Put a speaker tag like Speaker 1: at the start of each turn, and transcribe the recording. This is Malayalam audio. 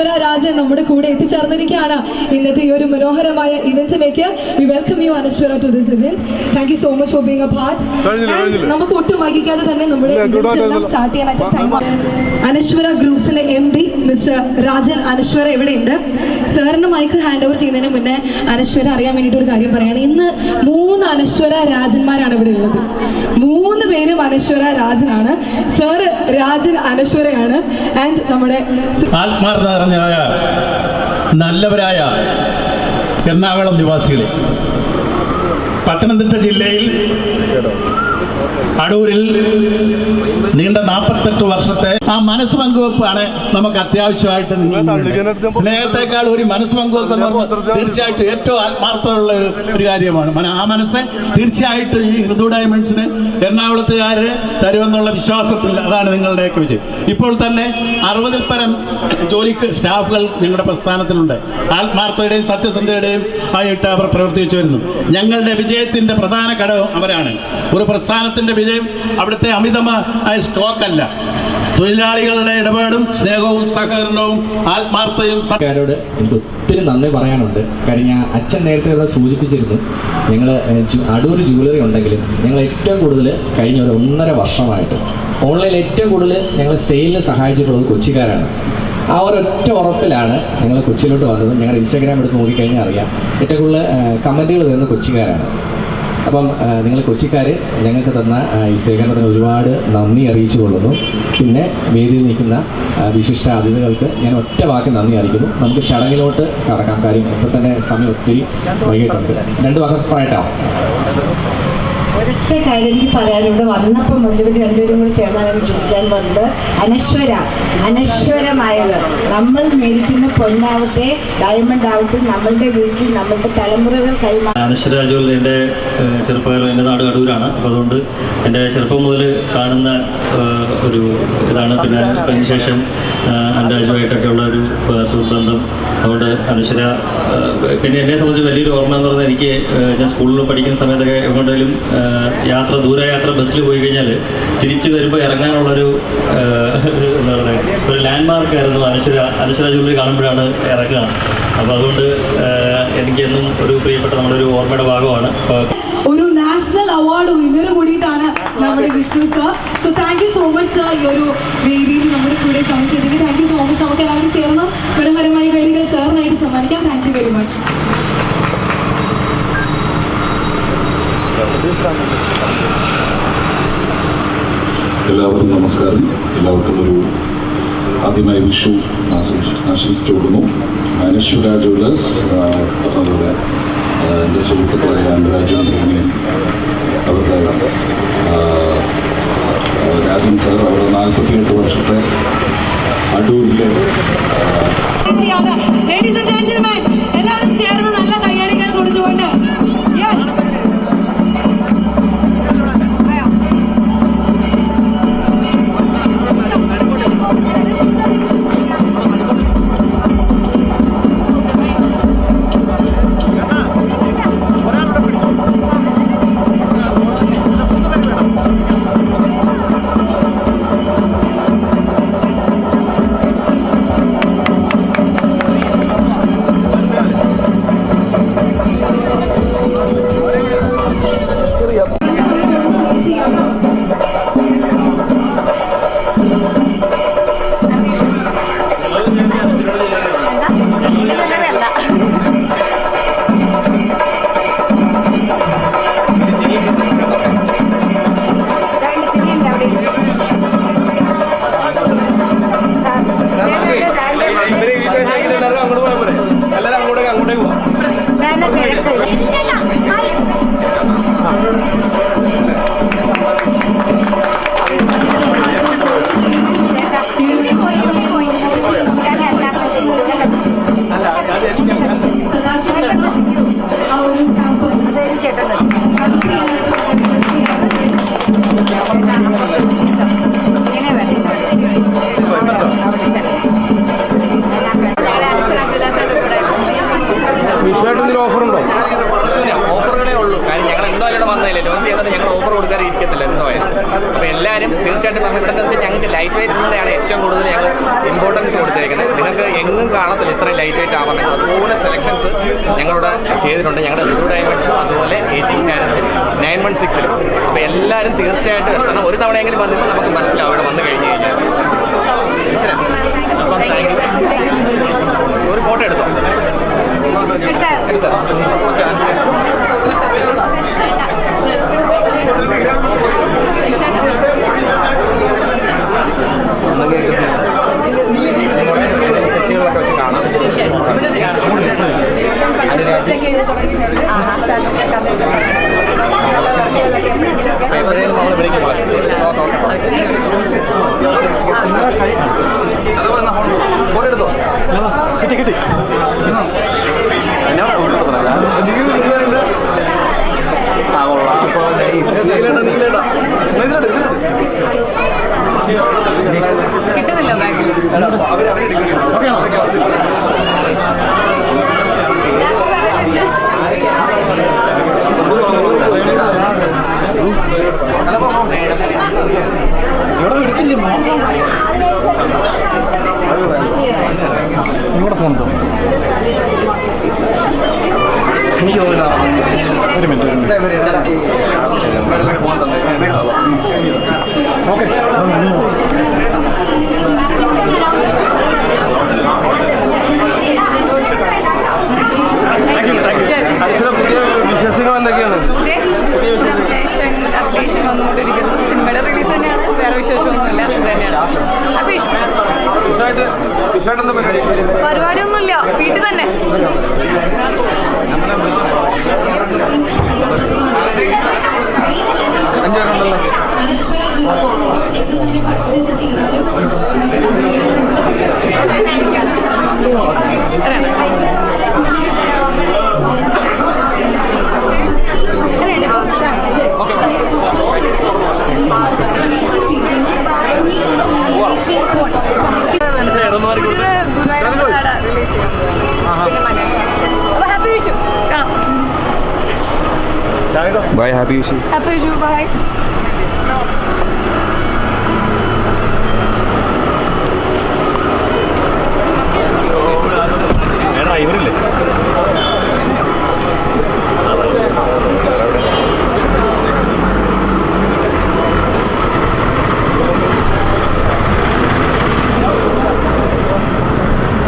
Speaker 1: അനശ്വര രാജൻ നമ്മുടെ കൂടെ എത്തിച്ചേർന്നിരിക്കുകയാണ് ഇന്നത്തെ ഈ ഒരു മനോഹരമായ ഇവന്റിലേക്ക്. We welcome you Anaswara to this event. Thank you so much for being a part. നമുക്ക് ഒട്ടും വൈകിക്കാതെ തന്നെ നമ്മുടെ സ്റ്റാർട്ട് ചെയ്യാനായിട്ട് ടൈം. അനശ്വര ഗ്രൂപ്പ്സിന്റെ MD മിസ്റ്റർ രാജൻ അനശ്വര ഇവിടെയുണ്ട്. സാറിന് മൈക്ക് ഹാൻഡ് ഓവർ ചെയ്യുന്നതിന് മുന്നേ അനശ്വര അറിയാൻ വേണ്ടിയിട്ട് ഒരു കാര്യം പറയാണ്. ഇന്ന് 3 അനശ്വര രാജന്മാരാണ് ഇവിടെ ഉള്ളത്. 3 പേരും അനശ്വര രാജനാണ്. സാറ് രാജൻ അനശ്വരയാണ്. ആൻഡ് നമ്മുടെ
Speaker 2: ആത്മാർത്ഥ നിറഞ്ഞായ നല്ലവരായ എറണാകുളം നിവാസികളെ, പത്തനംതിട്ട ജില്ലയിൽ അടൂരിൽ നീണ്ട 48 വർഷത്തെ ആ മനസ്സ് പങ്കുവെപ്പാണ് നമുക്ക് അത്യാവശ്യമായിട്ട്. സ്നേഹത്തെക്കാൾ ഒരു മനസ്സ് പങ്കുവെപ്പ് തീർച്ചയായിട്ടും ഏറ്റവും ആത്മാർത്ഥമുള്ള ഒരു കാര്യമാണ്. ആ മനസ്സ് തീർച്ചയായിട്ടും ഈ ഋതു ഡയമണ്ട്സിന് എറണാകുളത്തുകാർ തരുമെന്നുള്ള വിശ്വാസത്തിൽ അതാണ് നിങ്ങളുടെയൊക്കെ വിജയം. ഇപ്പോൾ തന്നെ 60-ൽ പരം ജോലിക്ക് സ്റ്റാഫുകൾ ഞങ്ങളുടെ പ്രസ്ഥാനത്തിലുണ്ട്. ആത്മാർത്ഥതയുടെയും സത്യസന്ധതയുടെയും ആയിട്ട് അവർ പ്രവർത്തിച്ചു വരുന്നു. ഞങ്ങളുടെ വിജയത്തിന്റെ പ്രധാന ഘടകം അവരാണ്. ഒരു പ്രസ്ഥാനത്തിന്റെ വിജയം അവിടുത്തെ അമിതമായ സ്റ്റോക്ക് അല്ല, തൊഴിലാളികളുടെ ഇടപെടലും സ്നേഹവും സഹകരണവും ആത്മാർത്ഥതയും.
Speaker 3: ോട് എനിക്ക് ഒത്തിരി നന്ദി പറയാനുണ്ട്. കാര്യം ഞാൻ അച്ഛൻ നേരത്തെ ഇവിടെ സൂചിപ്പിച്ചിരുന്നു, ഞങ്ങൾ അടൂർ ജുവലറി ഉണ്ടെങ്കിലും ഞങ്ങൾ ഏറ്റവും കൂടുതൽ കഴിഞ്ഞ ഒരു 1.5 വർഷമായിട്ട് ഓൺലൈനിൽ ഏറ്റവും കൂടുതൽ ഞങ്ങൾ സെയിലിന് സഹായിച്ചിട്ടുള്ളത് കൊച്ചിക്കാരാണ്. ആ ഒരൊറ്റ ഉറപ്പിലാണ് ഞങ്ങൾ കൊച്ചിയിലോട്ട് വന്നത്. ഞങ്ങൾ ഇൻസ്റ്റാഗ്രാം എടുത്ത് നോക്കിക്കഴിഞ്ഞാൽ അറിയാം, ഏറ്റവും കൂടുതൽ കമൻറ്റുകൾ തരുന്നത് കൊച്ചിക്കാരാണ്. അപ്പം നിങ്ങൾ കൊച്ചിക്കാർ ഞങ്ങൾക്ക് തന്ന ഈ സ്വീകരണത്തിന് ഒരുപാട് നന്ദി അറിയിച്ചു കൊള്ളുന്നു. പിന്നെ വേദിയിൽ നിൽക്കുന്ന വിശിഷ്ട അതിഥികൾക്ക് ഞാൻ ഒറ്റ വാക്ക് നന്ദി അറിയിക്കുന്നു. നമുക്ക് ചടങ്ങിലോട്ട് കടക്കാം. കാര്യം ഇപ്പോൾ തന്നെ സമയം ഒത്തിരി വൈകിട്ടുണ്ട്. 2 വാക്ക് പറയട്ടോ.
Speaker 4: ഒരൊറ്റ കാര്യം എനിക്ക് പറയാൻ, ഇവിടെ വന്നപ്പോൾ മുതൽ ഇവർ രണ്ടുപേരും കൂടി ചേർന്നാണ് എനിക്ക് ചോദിക്കാൻ വന്നത്. അനശ്വരമായത് നമ്മൾ മേടിക്കുന്ന പൊന്നാവട്ടെ ഡയമണ്ട് ആവട്ടെ നമ്മളുടെ വീട്ടിൽ നമ്മളുടെ തലമുറകൾ കൈമാറും.
Speaker 5: അനശ്വര രാജുവിൽ എൻ്റെ ചെറുപ്പകാലം, എൻ്റെ നാട് അടൂരാണ്. അപ്പോൾ അതുകൊണ്ട് എൻ്റെ ചെറുപ്പം മുതൽ കാണുന്ന ഒരു ഇതാണ്. പിന്നെ അതിനുശേഷം രാജുവായിട്ടൊക്കെ ഉള്ള ഒരു സുഹൃബന്ധം. അതുകൊണ്ട് അനശ്വര പിന്നെ എന്നെ സംബന്ധിച്ച് വലിയൊരു ഓർമ്മ എന്ന് പറഞ്ഞാൽ, എനിക്ക് ഞാൻ സ്കൂളിൽ പഠിക്കുന്ന സമയത്തൊക്കെ എങ്ങോട്ടെങ്കിലും ദൂരയാത്ര ബസ്സിൽ പോയി കഴിഞ്ഞാൽ തിരിച്ച് വരുമ്പോൾ ഇറങ്ങാനുള്ളൊരു എന്താ പറയുക, ഒരു ലാൻഡ് മാർക്കായിരുന്നു അനശ്വര ജൂവലറി കാണുമ്പോഴാണ് ഇറങ്ങുക. അപ്പോൾ അതുകൊണ്ട് എനിക്കെന്നും ഒരു പ്രിയപ്പെട്ട നമ്മുടെ ഒരു ഓർമ്മയുടെ ഭാഗമാണ്.
Speaker 1: ഒരു നാഷണൽ അവാർഡ് വിന്നർ കൂടിയിട്ടാണ് നമ്മുടെ Vishnu sir. So thank you so much sir, ഈ ഒരു വേദിയിൽ നമ്മുടെ കൂടെ ചോദിച്ചതിന് താങ്ക് യു സോ മച്ച്. നമുക്ക് എല്ലാവരും ചേർന്ന് മനോഹരമായ കഴിവുകൾ സാറിനായിട്ട് സമ്മാനിക്കാം. Thank you very much.
Speaker 6: എല്ലാവർക്കും നമസ്കാരം. എല്ലാവർക്കും ഒരു ആദ്യമായി വിഷു ആശംസിച്ചു കൊടുക്കുന്നു. അനശ്വര ജുവലേഴ്സ് അതുപോലെ എൻ്റെ സുഹൃത്തുക്കളായ രാജൻ അവരുടെ രാജൻ സാർ, അവരുടെ 48 വർഷത്തെ അടൂരിലെ
Speaker 1: എല്ലാവരും ചേർന്ന് നല്ല കയ്യടിക്കാൻ കൊടുത്തുകൊണ്ട്
Speaker 7: ഓഫറുകളേ ഉള്ളൂ. കാര്യം ഞങ്ങൾ എന്തായാലും ഇവിടെ വന്നതല്ലേ, ലോഞ്ച് ചെയ്യുന്നത് ഞങ്ങൾ ഓഫർ കൊടുക്കാതെ ഇരിക്കത്തില്ല. എന്തായാലും അപ്പോൾ എല്ലാവരും തീർച്ചയായിട്ടും നമ്മൾ ഇവിടെ നിന്ന് ഞങ്ങൾക്ക് ലൈറ്റ് വെയിറ്റിനാണ് ഏറ്റവും കൂടുതൽ ഞങ്ങൾ ഇമ്പോർട്ടൻസ് കൊടുത്തിരിക്കുന്നത്. നിങ്ങൾക്ക് എങ്ങും കാണത്തില്ല ഇത്രയും ലൈറ്റ് വെയിറ്റ് ആവാൻ അതുപോലെ സെലക്ഷൻസ് ഞങ്ങളിവിടെ ചെയ്തിട്ടുണ്ട്. ഞങ്ങളുടെ ബ്ലൂ ഡയമണ്ട്സും അതുപോലെ 18 ക്യാരറ്റ് 916ലും. അപ്പോൾ എല്ലാവരും തീർച്ചയായിട്ടും എത്തണം. ഒരു തവണയെങ്കിലും വന്നിട്ട് നമുക്ക് മനസ്സിലാവും ഇവിടെ വന്നു കഴിഞ്ഞ് കഴിഞ്ഞാൽ. അപ്പം ഒരു ഫോട്ടോ എടുത്തോ എടുത്തോ സെറ്റുകളൊക്കെ വെച്ച് കാണാം. എപ്പോഴേലും നമ്മൾ വിളിക്കുമ്പോൾ ഫോട്ടോ എടുത്തോ കിട്ടി കിട്ടി
Speaker 1: കിട്ടുന്നില്ല ബാഗിൽ.
Speaker 8: നിങ്ങളുടെ ഫോൺ ഉണ്ടോ? എനിക്ക് തോന്നില്ല. ഒരു മിനിറ്റ് ഓക്കെ. പുതിയ വിശേഷങ്ങൾ എന്തൊക്കെയാണ്?
Speaker 1: അപ്ഡേഷൻ വന്നുകൊണ്ടിരിക്കുന്നു. സിനിമയുടെ റിലീസ് തന്നെയാണ്, വേറെ വിശേഷമൊന്നുമില്ല. ഇത് തന്നെയാണ് പരിപാടിയൊന്നുമില്ല, വീട്ടിൽ തന്നെ.
Speaker 8: Bye, happy Vishu.
Speaker 1: Happy Vishu, by.